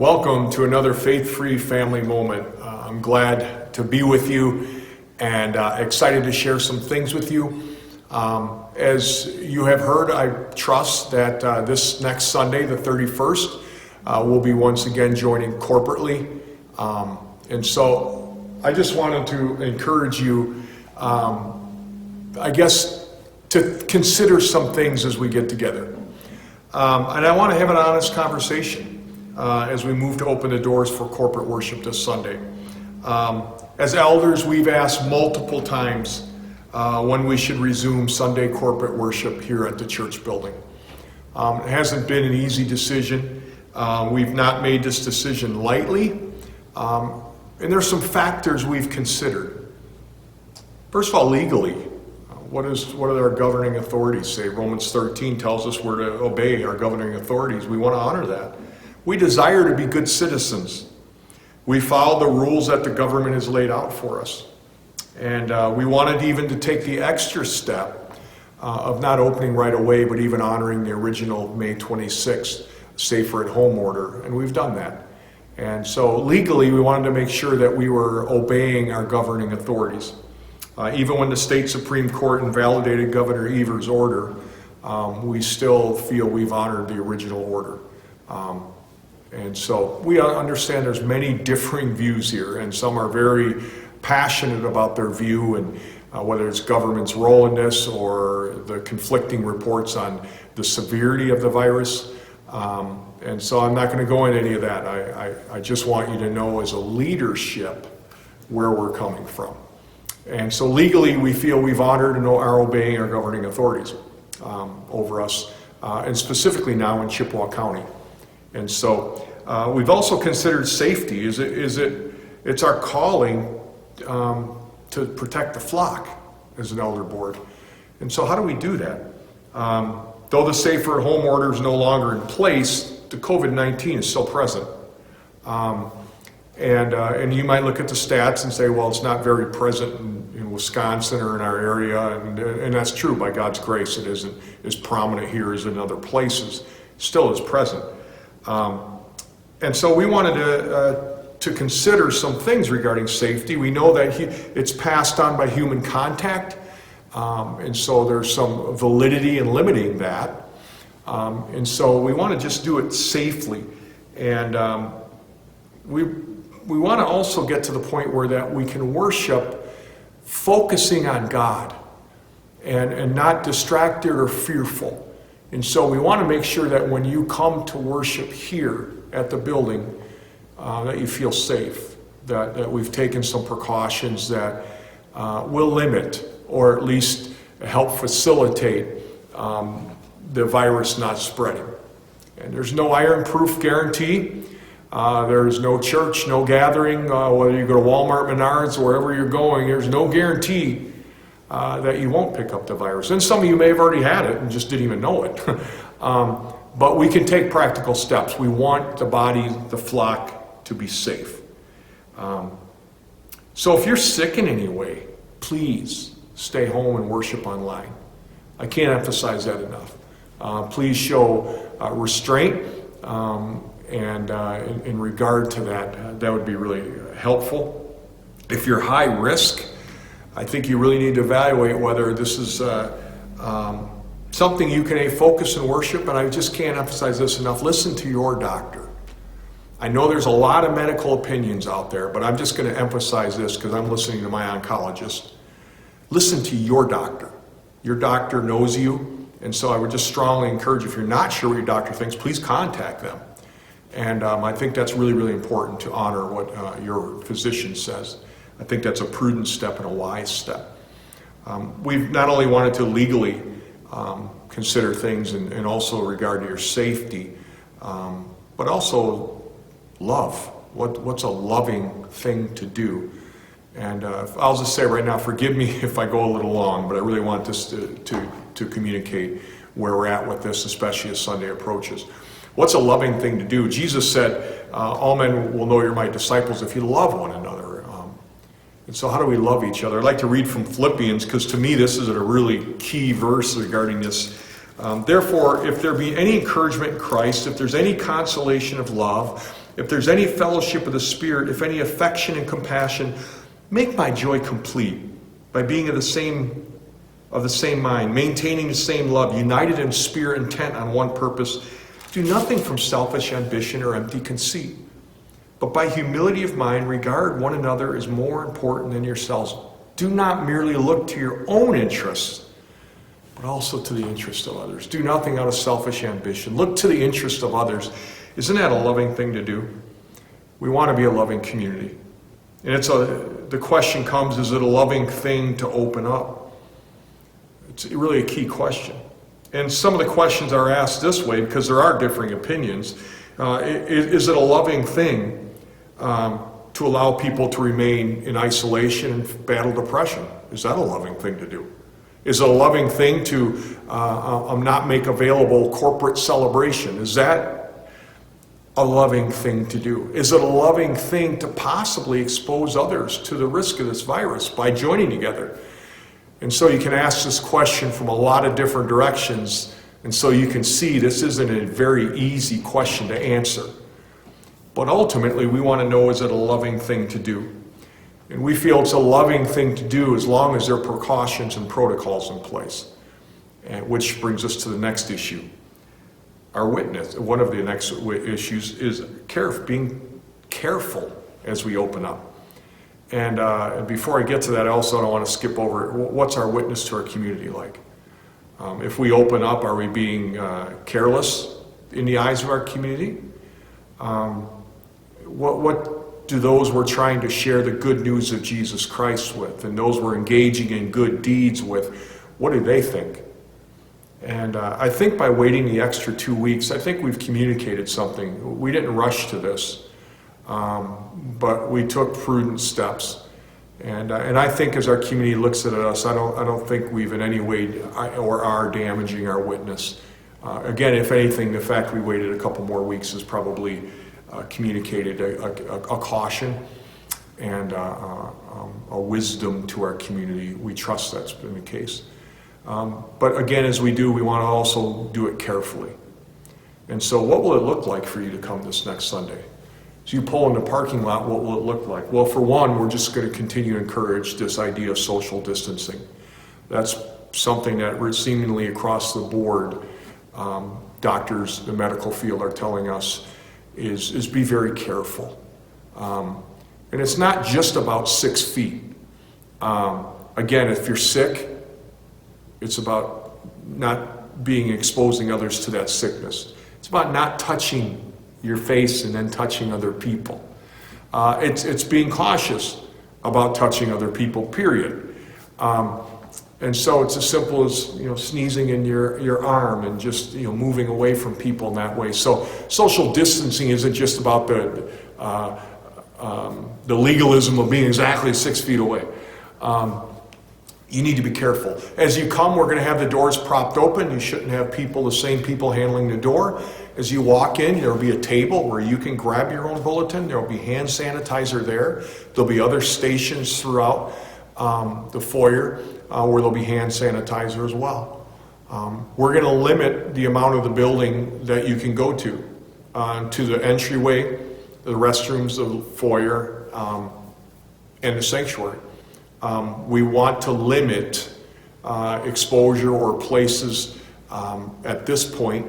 Welcome to another Faith-Free Family Moment. I'm glad to be with you and excited to share some things with you. As you have heard, I trust that this next Sunday, the 31st, we'll be once again joining corporately. And so I just wanted to encourage you, I guess, to consider some things as we get together. And I want to have an honest conversation as we move to open the doors for corporate worship this Sunday. As elders, we've asked multiple times when we should resume Sunday corporate worship here at the church building. It hasn't been an easy decision. We've not made this decision lightly. And there's some factors we've considered. First of all, legally, what do our governing authorities say? Romans 13 tells us we're to obey our governing authorities. We want to honor that. We desire to be good citizens. We follow the rules that the government has laid out for us. And we wanted even to take the extra step of not opening right away, but even honoring the original May 26th safer at home order. And we've done that. And so legally, we wanted to make sure that we were obeying our governing authorities. Even when the state Supreme Court invalidated Governor Evers' order, we still feel we've honored the original order. And so we understand there's many differing views here, and some are very passionate about their view, and whether it's government's role in this or the conflicting reports on the severity of the virus. And so I'm not going to go into any of that. I just want you to know as a leadership where we're coming from. And so legally, we feel we've honored and are obeying our governing authorities over us, and specifically now in Chippewa County. And so we've also considered safety. It's our calling to protect the flock as an elder board. And so how do we do that? Though the safer at home order is no longer in place, the COVID-19 is still present. And you might look at the stats and say, well, it's not very present in Wisconsin or in our area, and that's true. By God's grace, it isn't as prominent here as in other places. It still is present. And so we wanted to consider some things regarding safety. We know that it's passed on by human contact, and so there's some validity in limiting that. And so we want to just do it safely. And we want to also get to the point where that we can worship focusing on God and not distracted or fearful. And so we want to make sure that when you come to worship here at the building, that you feel safe, that we've taken some precautions that will limit or at least help facilitate the virus not spreading. And there's no iron-proof guarantee. There's no church, no gathering, whether you go to Walmart, Menards, wherever you're going, there's no guarantee that you won't pick up the virus. And some of you may have already had it and just didn't even know it. But we can take practical steps. We want the body, the flock, to be safe. So if you're sick in any way, please stay home and worship online. I can't emphasize that enough. Please show restraint. And in regard to that would be really helpful. If you're high risk, I think you really need to evaluate whether this is something you can focus and worship. And I just can't emphasize this enough. Listen to your doctor. I know there's a lot of medical opinions out there, but I'm just going to emphasize this because I'm listening to my oncologist. Listen to your doctor. Your doctor knows you. And so I would just strongly encourage, if you're not sure what your doctor thinks, please contact them. And I think that's really, really important to honor what your physician says. I think that's a prudent step and a wise step. We've not only wanted to legally consider things and also regard to your safety, but also love. What's a loving thing to do? And I'll just say right now, forgive me if I go a little long, but I really want this to communicate where we're at with this, especially as Sunday approaches. What's a loving thing to do? Jesus said, all men will know you're my disciples if you love one another. And so how do we love each other? I'd like to read from Philippians, because to me this is a really key verse regarding this. Therefore, if there be any encouragement in Christ, if there's any consolation of love, if there's any fellowship of the Spirit, if any affection and compassion, make my joy complete by being of the same mind, maintaining the same love, united in spirit, intent on one purpose. Do nothing from selfish ambition or empty conceit, but by humility of mind regard one another as more important than yourselves. Do not merely look to your own interests, but also to the interest of others. Do nothing out of selfish ambition. Look to the interest of others. Isn't that a loving thing to do? We want to be a loving community. And the question comes, is it a loving thing to open up? It's really a key question. And some of the questions are asked this way because there are differing opinions. Is it a loving thing to allow people to remain in isolation and battle depression? Is that a loving thing to do? Is it a loving thing to not make available corporate celebration? Is that a loving thing to do? Is it a loving thing to possibly expose others to the risk of this virus by joining together? And so you can ask this question from a lot of different directions, and so you can see this isn't a very easy question to answer. But ultimately, we want to know, is it a loving thing to do? And we feel it's a loving thing to do as long as there are precautions and protocols in place. And which brings us to the next issue. Our witness, one of the next issues is being careful as we open up. And before I get to that, I also don't want to skip over what's our witness to our community like. If we open up, are we being careless in the eyes of our community? What do those we're trying to share the good news of Jesus Christ with, and those we're engaging in good deeds with, what do they think? And I think by waiting the extra 2 weeks, I think we've communicated something. We didn't rush to this, but we took prudent steps. And I think as our community looks at us, I don't think we've in any way or are damaging our witness. Again, if anything, the fact we waited a couple more weeks has probably communicated a caution and a wisdom to our community. We trust that's been the case. But again, as we do, we want to also do it carefully. And so what will it look like for you to come this next Sunday? So you pull in the parking lot, what will it look like? Well, for one, we're just going to continue to encourage this idea of social distancing. That's something that seemingly across the board, doctors, the medical field are telling us is be very careful. And it's not just about 6 feet. Again, if you're sick, it's about not exposing others to that sickness. It's about not touching your face and then touching other people. It's being cautious about touching other people, period. And so it's as simple as sneezing in your arm and just moving away from people in that way. So social distancing isn't just about the legalism of being exactly 6 feet away. You need to be careful. As you come, we're going to have the doors propped open. You shouldn't have the same people handling the door. As you walk in, there will be a table where you can grab your own bulletin. There will be hand sanitizer there. There'll be other stations throughout the foyer where there'll be hand sanitizer as well. We're going to limit the amount of the building that you can go to the entryway, the restrooms, the foyer, and the sanctuary. We want to limit exposure or places at this point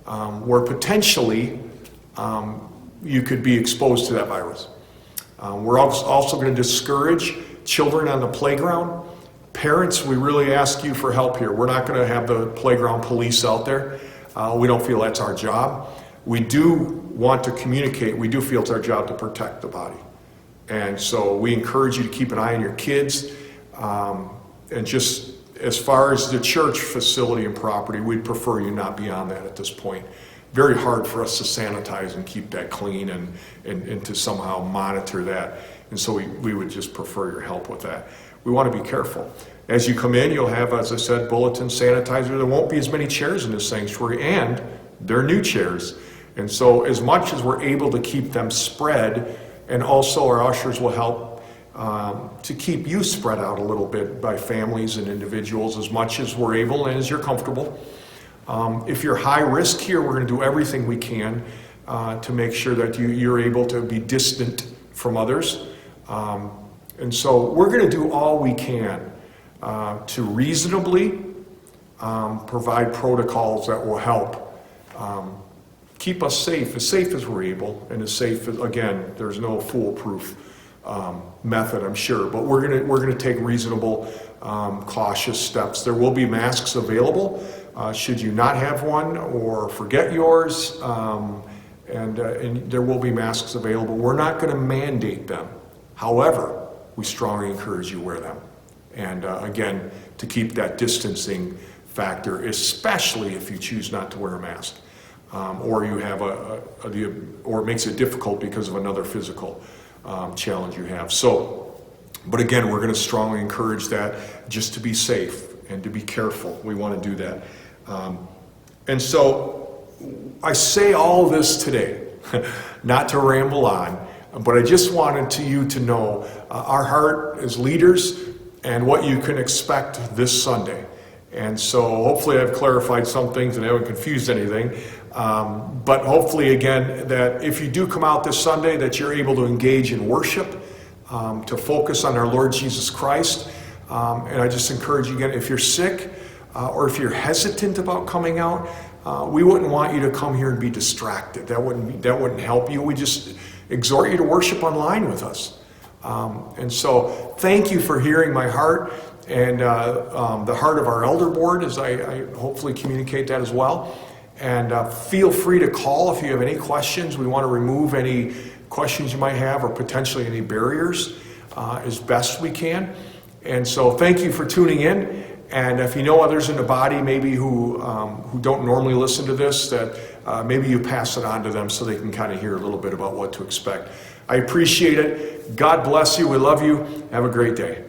where potentially you could be exposed to that virus. We're also going to discourage children on the playground. Parents, we really ask you for help here. We're not going to have the playground police out there. We don't feel that's our job. We do want to communicate. We do feel it's our job to protect the body. And so we encourage you to keep an eye on your kids. And just as far as the church facility and property, we'd prefer you not be on that at this point. Very hard for us to sanitize and keep that clean and to somehow monitor that. And so we would just prefer your help with that. We want to be careful. As you come in, you'll have, as I said, bulletin, sanitizer. There won't be as many chairs in this sanctuary, and they're new chairs. And so as much as we're able to keep them spread, and also our ushers will help to keep you spread out a little bit by families and individuals as much as we're able and as you're comfortable. If you're high risk here, we're going to do everything we can to make sure that you're able to be distant from others. And so we're going to do all we can to reasonably provide protocols that will help keep us safe as we're able, and as safe as, again, there's no foolproof method, I'm sure, but we're gonna take reasonable, cautious steps. There will be masks available should you not have one or forget yours, and there will be masks available. We're not going to mandate them. However, we strongly encourage you to wear them, and again, to keep that distancing factor, especially if you choose not to wear a mask, or you have or it makes it difficult because of another physical challenge you have. So, but again, we're going to strongly encourage that, just to be safe and to be careful. We want to do that. And so I say all this today, not to ramble on, but I just wanted you to know our heart as leaders and what you can expect this Sunday. And so hopefully I've clarified some things and I haven't confused anything. But hopefully, again, that if you do come out this Sunday, that you're able to engage in worship, to focus on our Lord Jesus Christ. And I just encourage you again, if you're sick or if you're hesitant about coming out, we wouldn't want you to come here and be distracted. That wouldn't help you. We just exhort you to worship online with us. And so thank you for hearing my heart and the heart of our elder board, as I hopefully communicate that as well. And feel free to call if you have any questions. We want to remove any questions you might have or potentially any barriers as best we can. And so thank you for tuning in. And if you know others in the body maybe who don't normally listen to this, that maybe you pass it on to them so they can kind of hear a little bit about what to expect. I appreciate it. God bless you. We love you. Have a great day.